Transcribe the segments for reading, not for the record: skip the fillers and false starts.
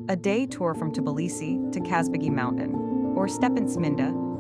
A day tour from Tbilisi to Kazbgi Mountain, or Stepan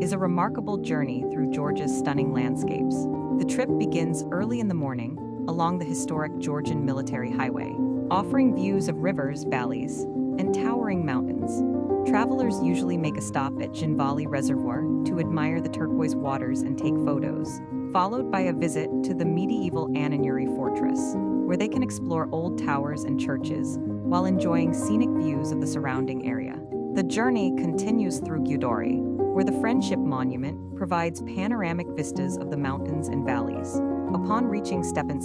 is a remarkable journey through Georgia's stunning landscapes. The trip begins early in the morning along the historic Georgian military highway, offering views of rivers, valleys, and towering mountains. Travelers usually make a stop at Tbilisi Reservoir to admire the turquoise waters and take photos, followed by a visit to the medieval Ananuri Fortress, where they can explore old towers and churches while enjoying scenic views of the surrounding area. The journey continues through Gyudori, where the Friendship Monument provides panoramic vistas of the mountains and valleys. Upon reaching Stepan,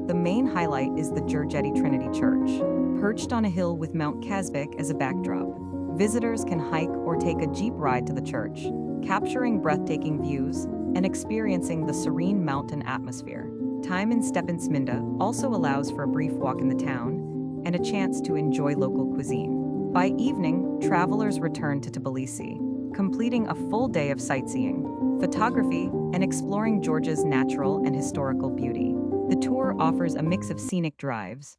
the main highlight is the Georgeti Trinity Church, perched on a hill with Mount Kazbgi as a backdrop. Visitors can hike or take a jeep ride to the church, capturing breathtaking views and experiencing the serene mountain atmosphere. Time in Stepan also allows for a brief walk in the town and a chance to enjoy local cuisine. By evening, travelers return to Tbilisi, completing a full day of sightseeing, photography, and exploring Georgia's natural and historical beauty. The tour offers a mix of scenic drives.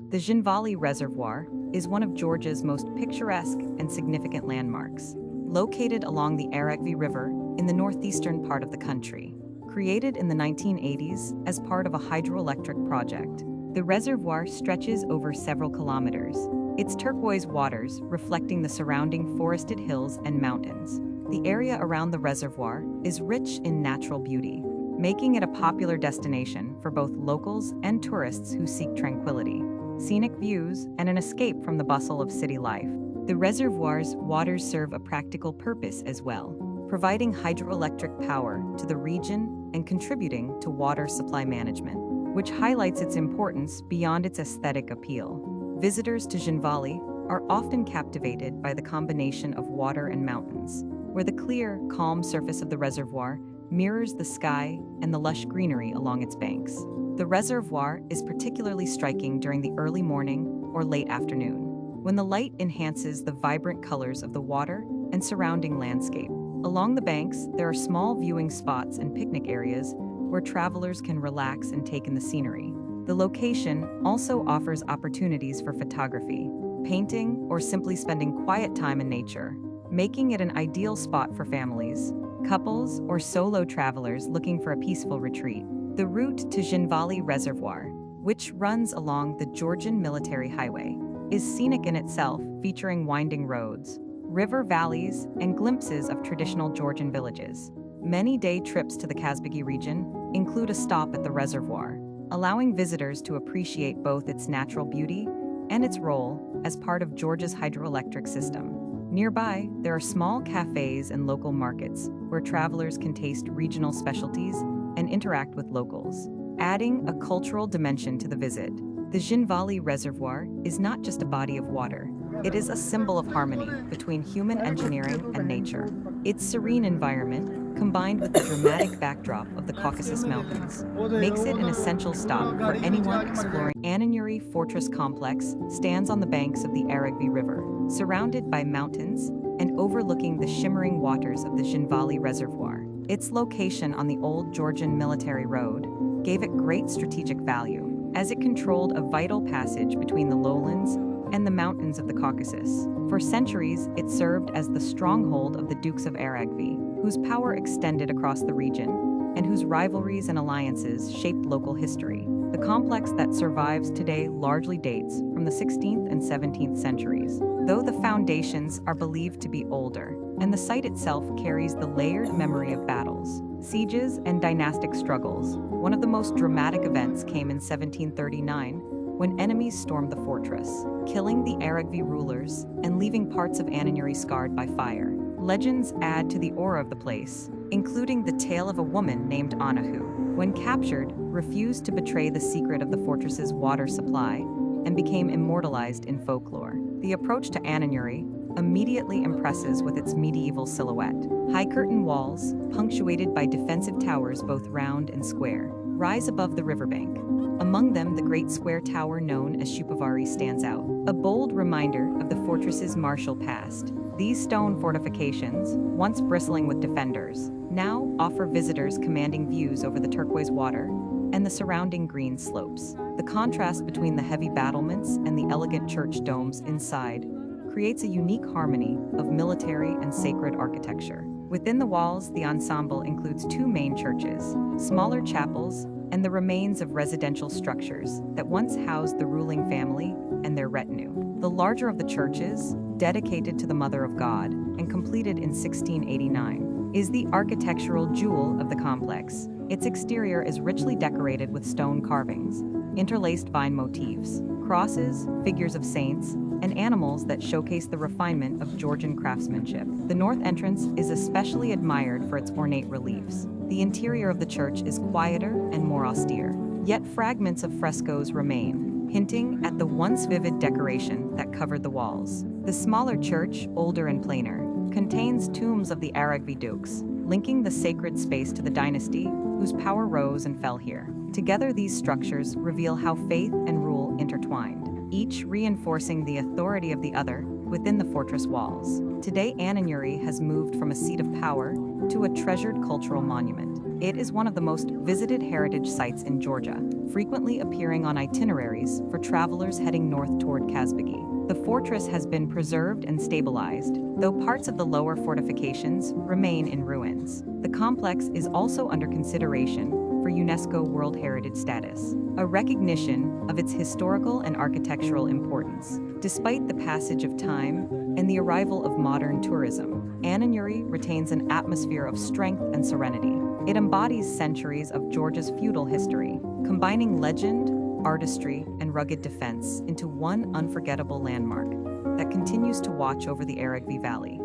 The Tbilisi Reservoir is one of Georgia's most picturesque and significant landmarks, located along the Kazbgi River in the northeastern part of the country. Created in the 1980s as part of a hydroelectric project, the reservoir stretches over several kilometers, its turquoise waters reflecting the surrounding forested hills and mountains. The area around the reservoir is rich in natural beauty, making it a popular destination for both locals and tourists who seek tranquility, scenic views, and an escape from the bustle of city life. The reservoir's waters serve a practical purpose as well, providing hydroelectric power to the region and contributing to water supply management, which highlights its importance beyond its aesthetic appeal. Visitors to Tbilisi are often captivated by the combination of water and mountains, where the clear, calm surface of the reservoir mirrors the sky and the lush greenery along its banks. The reservoir is particularly striking during the early morning or late afternoon, when the light enhances the vibrant colors of the water and surrounding landscape. Along the banks, there are small viewing spots and picnic areas where travelers can relax and take in the scenery. The location also offers opportunities for photography, painting, or simply spending quiet time in nature, making it an ideal spot for families, couples, or solo travelers looking for a peaceful retreat. The route to Tbilisi Reservoir, which runs along the Georgian military highway, is scenic in itself, featuring winding roads, river valleys, and glimpses of traditional Georgian villages. Many day trips to the Kazbgi region include a stop at the reservoir, allowing visitors to appreciate both its natural beauty and its role as part of Georgia's hydroelectric system. Nearby, there are small cafes and local markets where travelers can taste regional specialties and interact with locals, adding a cultural dimension to the visit. The Tbilisi Reservoir is not just a body of water. It is a symbol of harmony between human engineering and nature. Its serene environment, combined with the dramatic backdrop of the Caucasus Mountains, makes it an essential stop for anyone exploring. Ananuri Fortress Complex stands on the banks of the Kazbgi River, surrounded by mountains and overlooking the shimmering waters of the Tbilisi Reservoir. Its location on the old Georgian military road gave it great strategic value, as it controlled a vital passage between the lowlands and the mountains of the Caucasus. For centuries, it served as the stronghold of the Dukes of Kazbgi, whose power extended across the region and whose rivalries and alliances shaped local history. The complex that survives today largely dates from the 16th and 17th centuries, though the foundations are believed to be older, and the site itself carries the layered memory of battles, sieges, and dynastic struggles. One of the most dramatic events came in 1739, when enemies stormed the fortress, killing the Kazbgi rulers and leaving parts of Ananuri scarred by fire. Legends add to the aura of the place, including the tale of a woman named Anna who, when captured, refused to betray the secret of the fortress's water supply and became immortalized in folklore. The approach to Ananuri immediately impresses with its medieval silhouette. High curtain walls, punctuated by defensive towers both round and square, rise above the riverbank. Among them, the great square tower known as Shupavari stands out, a bold reminder of the fortress's martial past. These stone fortifications, once bristling with defenders, now offer visitors commanding views over the turquoise water and the surrounding green slopes. The contrast between the heavy battlements and the elegant church domes inside creates a unique harmony of military and sacred architecture. Within the walls, the ensemble includes two main churches, smaller chapels, and the remains of residential structures that once housed the ruling family and their retinue. The larger of the churches, dedicated to the Mother of God and completed in 1689, is the architectural jewel of the complex. Its exterior is richly decorated with stone carvings, interlaced vine motifs, crosses, figures of saints, and animals that showcase the refinement of Georgian craftsmanship. The north entrance is especially admired for its ornate reliefs. The interior of the church is quieter and more austere, yet fragments of frescoes remain, hinting at the once vivid decoration that covered the walls. The smaller church, older and plainer, contains tombs of the Kazbgi dukes, linking the sacred space to the dynasty whose power rose and fell here. Together, these structures reveal how faith and rule intertwined, each reinforcing the authority of the other within the fortress walls. Today, Ananyuri has moved from a seat of power to a treasured cultural monument. It is one of the most visited heritage sites in Georgia, frequently appearing on itineraries for travelers heading north toward Kazbgi. The fortress has been preserved and stabilized, though parts of the lower fortifications remain in ruins. The complex is also under consideration for UNESCO World Heritage status, a recognition of its historical and architectural importance. Despite the passage of time and the arrival of modern tourism, Ananyuri retains an atmosphere of strength and serenity. It embodies centuries of Georgia's feudal history, combining legend, artistry, and rugged defense into one unforgettable landmark that continues to watch over the Kazbgi Valley.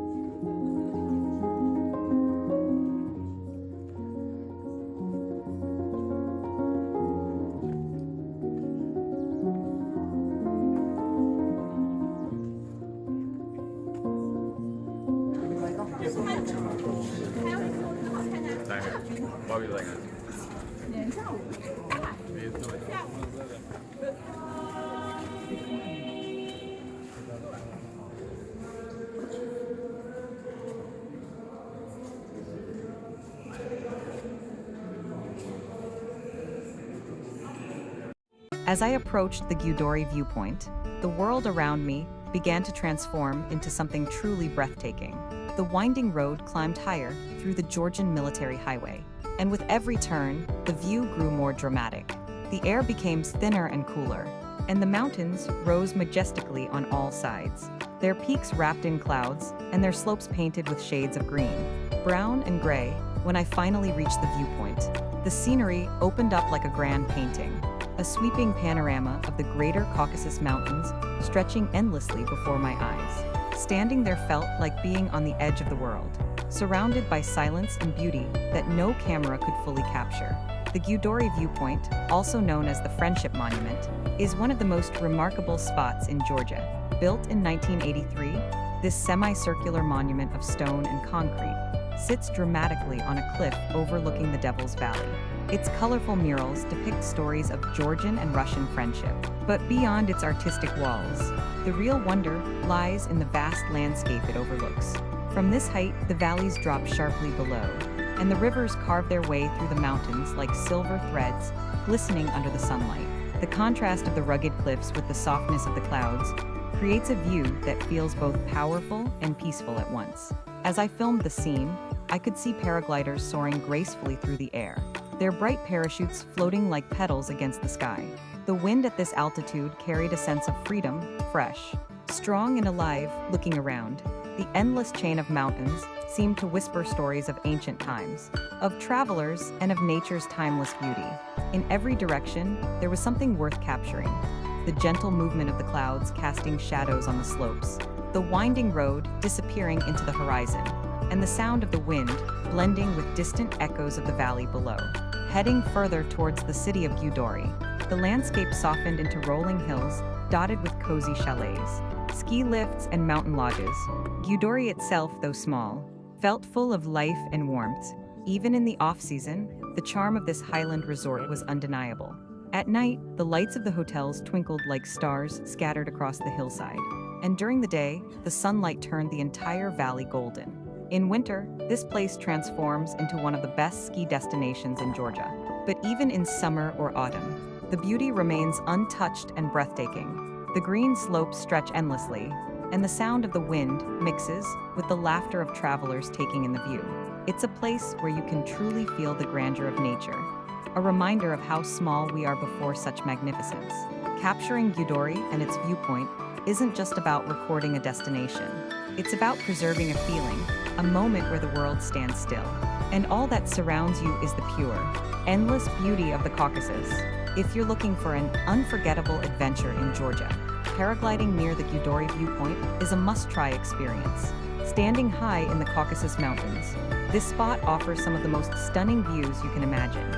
As I approached the Gudori viewpoint, the world around me began to transform into something truly breathtaking. The winding road climbed higher through the Georgian military highway, and with every turn, the view grew more dramatic. The air became thinner and cooler, and the mountains rose majestically on all sides, their peaks wrapped in clouds and their slopes painted with shades of green, brown, and gray. When I finally reached the viewpoint, the scenery opened up like a grand painting, a sweeping panorama of the greater Caucasus Mountains stretching endlessly before my eyes. Standing there felt like being on the edge of the world, surrounded by silence and beauty that no camera could fully capture. The Gudori viewpoint, also known as the Friendship Monument, is one of the most remarkable spots in Georgia. Built in 1983, this semicircular monument of stone and concrete sits dramatically on a cliff overlooking the Devil's Valley. Its colorful murals depict stories of Georgian and Russian friendship. But beyond its artistic walls, the real wonder lies in the vast landscape it overlooks. From this height, the valleys drop sharply below, and the rivers carve their way through the mountains like silver threads glistening under the sunlight. The contrast of the rugged cliffs with the softness of the clouds creates a view that feels both powerful and peaceful at once. As I filmed the scene, I could see paragliders soaring gracefully through the air, their bright parachutes floating like petals against the sky. The wind at this altitude carried a sense of freedom, fresh, strong and alive. Looking around, the endless chain of mountains seemed to whisper stories of ancient times, of travelers, and of nature's timeless beauty. In every direction, there was something worth capturing. The gentle movement of the clouds casting shadows on the slopes, the winding road disappearing into the horizon, and the sound of the wind blending with distant echoes of the valley below. Heading further towards the city of Gudori, the landscape softened into rolling hills dotted with cozy chalets, ski lifts, and mountain lodges. Gudori itself, though small, felt full of life and warmth. Even in the off-season, the charm of this highland resort was undeniable. At night, the lights of the hotels twinkled like stars scattered across the hillside, and during the day, the sunlight turned the entire valley golden. In winter, this place transforms into one of the best ski destinations in Georgia. But even in summer or autumn, the beauty remains untouched and breathtaking. The green slopes stretch endlessly, and the sound of the wind mixes with the laughter of travelers taking in the view. It's a place where you can truly feel the grandeur of nature, a reminder of how small we are before such magnificence. Capturing Gudori and its viewpoint isn't just about recording a destination. It's about preserving a feeling, a moment where the world stands still. And all that surrounds you is the pure, endless beauty of the Caucasus. If you're looking for an unforgettable adventure in Georgia, paragliding near the Gudori viewpoint is a must-try experience. Standing high in the Caucasus Mountains, this spot offers some of the most stunning views you can imagine.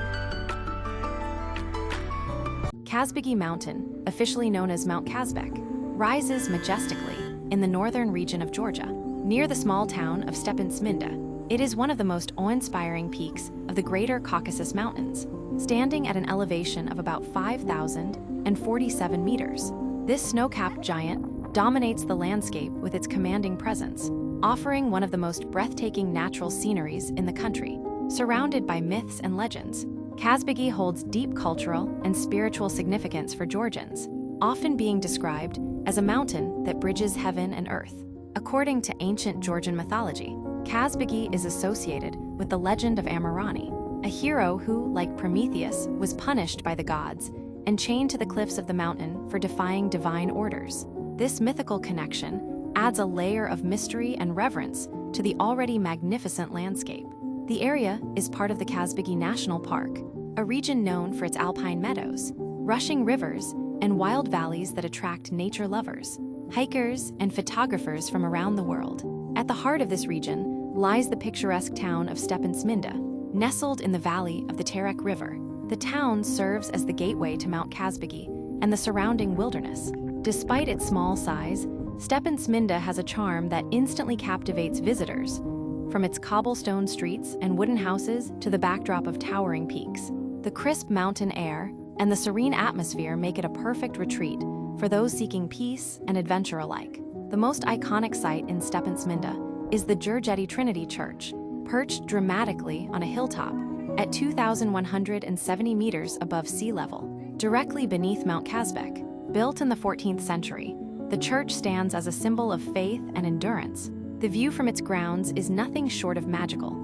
Kazbgi Mountain, officially known as Mount Kazbek, rises majestically in the northern region of Georgia, near the small town of Stepantsminda. It is one of the most awe-inspiring peaks of the Greater Caucasus Mountains, standing at an elevation of about 5,047 meters. This snow-capped giant dominates the landscape with its commanding presence, offering one of the most breathtaking natural sceneries in the country. Surrounded by myths and legends, Kazbgi holds deep cultural and spiritual significance for Georgians, often being described as a mountain that bridges heaven and earth. According to ancient Georgian mythology, Kazbgi is associated with the legend of Amirani, a hero who, like Prometheus, was punished by the gods and chained to the cliffs of the mountain for defying divine orders. This mythical connection adds a layer of mystery and reverence to the already magnificent landscape. The area is part of the Kazbgi National Park, a region known for its alpine meadows, rushing rivers, and wild valleys that attract nature lovers, hikers, and photographers from around the world. At the heart of this region lies the picturesque town of Stepantsminda, nestled in the valley of the Terek River. The town serves as the gateway to Mount Kazbgi and the surrounding wilderness. Despite its small size, Stepantsminda has a charm that instantly captivates visitors, from its cobblestone streets and wooden houses to the backdrop of towering peaks. The crisp mountain air and the serene atmosphere make it a perfect retreat for those seeking peace and adventure alike. The most iconic site in Stepantsminda is the Georgeti Trinity Church, perched dramatically on a hilltop at 2,170 meters above sea level, directly beneath Mount Kazbek. Built in the 14th century, the church stands as a symbol of faith and endurance. The view from its grounds is nothing short of magical.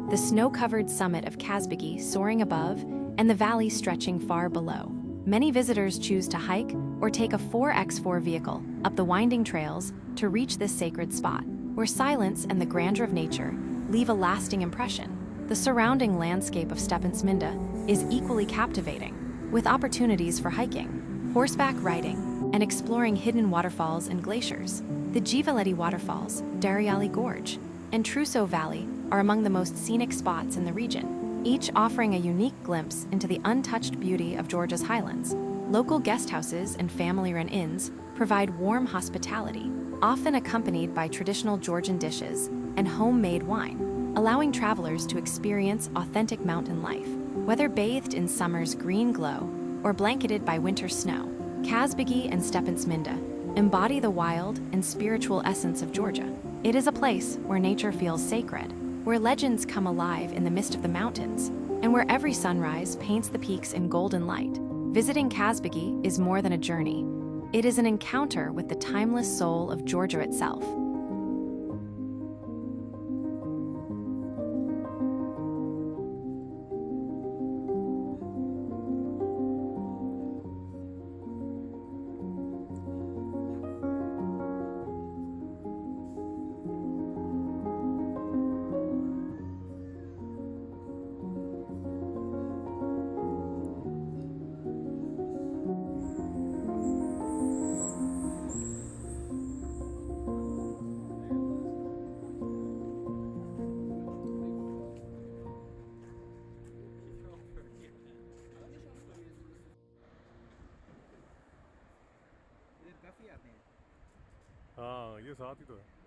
The snow-covered summit of Kazbgi soaring above and the valley stretching far below. Many visitors choose to hike or take a 4x4 vehicle up the winding trails to reach this sacred spot, where silence and the grandeur of nature leave a lasting impression. The surrounding landscape of Stepantsminda is equally captivating, with opportunities for hiking, horseback riding, and exploring hidden waterfalls and glaciers. The Jivaleti Waterfalls, Dariali Gorge, and Trousseau Valley are among the most scenic spots in the region, each offering a unique glimpse into the untouched beauty of Georgia's highlands. Local guest houses and family-run inns provide warm hospitality, often accompanied by traditional Georgian dishes and homemade wine, allowing travelers to experience authentic mountain life. Whether bathed in summer's green glow or blanketed by winter snow, Kazbgi and Stepantsminda embody the wild and spiritual essence of Georgia. It is a place where nature feels sacred, where legends come alive in the midst of the mountains, and where every sunrise paints the peaks in golden light. Visiting Kazbgi is more than a journey. It is an encounter with the timeless soul of Georgia itself. हाँ ये साथ ही तो है।